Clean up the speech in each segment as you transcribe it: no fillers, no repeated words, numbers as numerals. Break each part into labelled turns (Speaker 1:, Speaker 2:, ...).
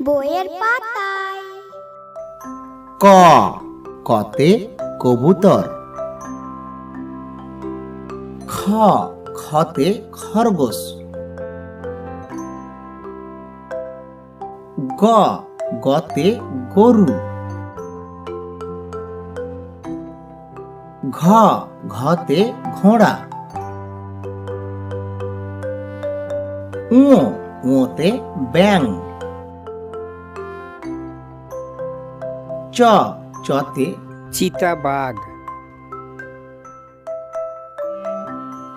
Speaker 1: বইয়ের পাতায়।
Speaker 2: ক কতে কবুতর। খ খতে খরগোশ। গ গতে গরু। ঘ ঘতে ঘোড়া। উ উতে ব্যাঙ। চ চতে
Speaker 3: চিতাবাঘ।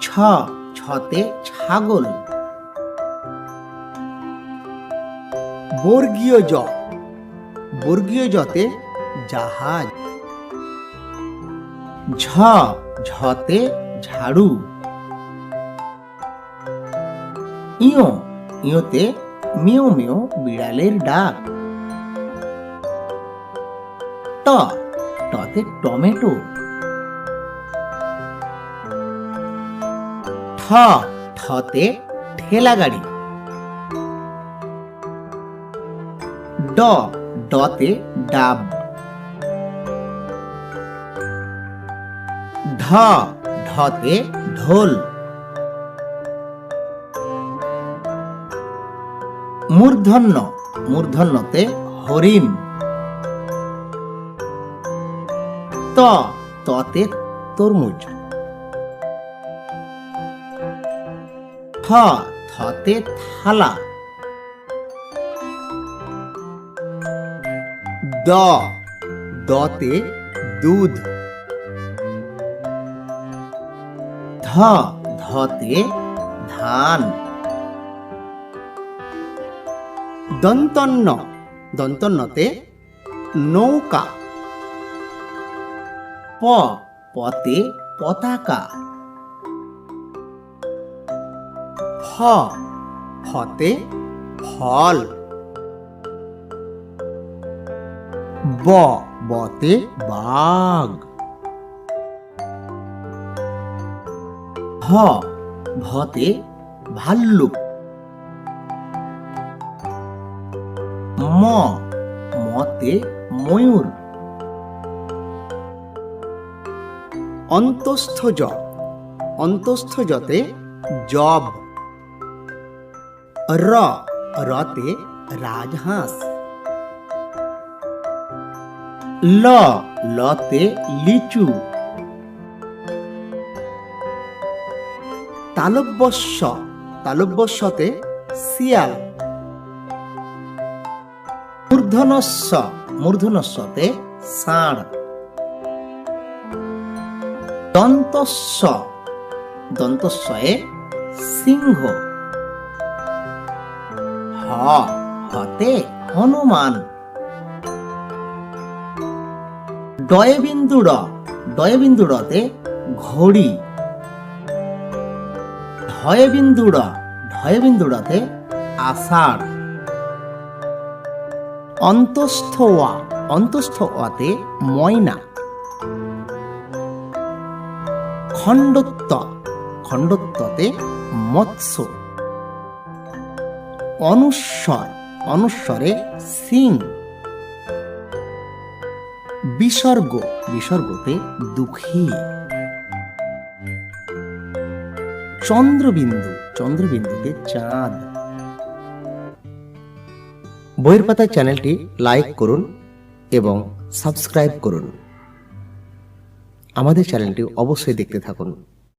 Speaker 2: ছ ছতে ছাগল। বর্গীয় জ বর্গীয় জতে জাহাজ। ঝ ঝতে ঝাড়ু। ইয় ইয়তে মিও মিও বিড়ালের ডাক। ট টতে টমেটো। ঠ ঠতে ঠেলা গাড়ি। ড ডতে ডাব। ঢ ঢতে ঢোল। মূর্ধন্য মূর্ধন্যতে হরিণ। ত ততে তরমুজ। থ থতে থালা। দ দতে দুধ। ধ ধতে ধান। দন্তন্য দন্তন্যতে নৌকা। প পতে পতাকা। ফ ফতে ফল। ব বতে বাঘ। ভ ভতে ভাল্লুক। ম মতে ময়ূর। অন্তস্থ জ অন্তস্থ জতে জব। র রতে রাজহাঁস। ল লতে লিচু। তালব্যস্য তালব্যস্যতে শিয়াল। মূর্ধনস্য মূর্ধনস্যতে ষাঁড়। দন্তস্য দন্তস্বয়ে সিংহ। হ হতে হনুমান। ডয়বিন্দু ড ডয়বিন্দু ডতে ঘড়ি। ঢয়বিন্দু ড ঢয়বিন্দু ডতে আষাঢ়। অন্তস্থ ওয়া অন্তস্থ ওয়াতে ময়না। খণ্ডত্ব খণ্ডত্বতে মৎস্য। অনুস্বর অনুস্বরে সিং। বিসর্গ বিসর্গতে দুঃখী। চন্দ্রবিন্দু চন্দ্রবিন্দুতে চাঁদ। বইয়ের পাতা চ্যানেলটি লাইক করুন এবং সাবস্ক্রাইব করুন। আমাদের চ্যানেলটি অবশ্যই দেখতে থাকুন।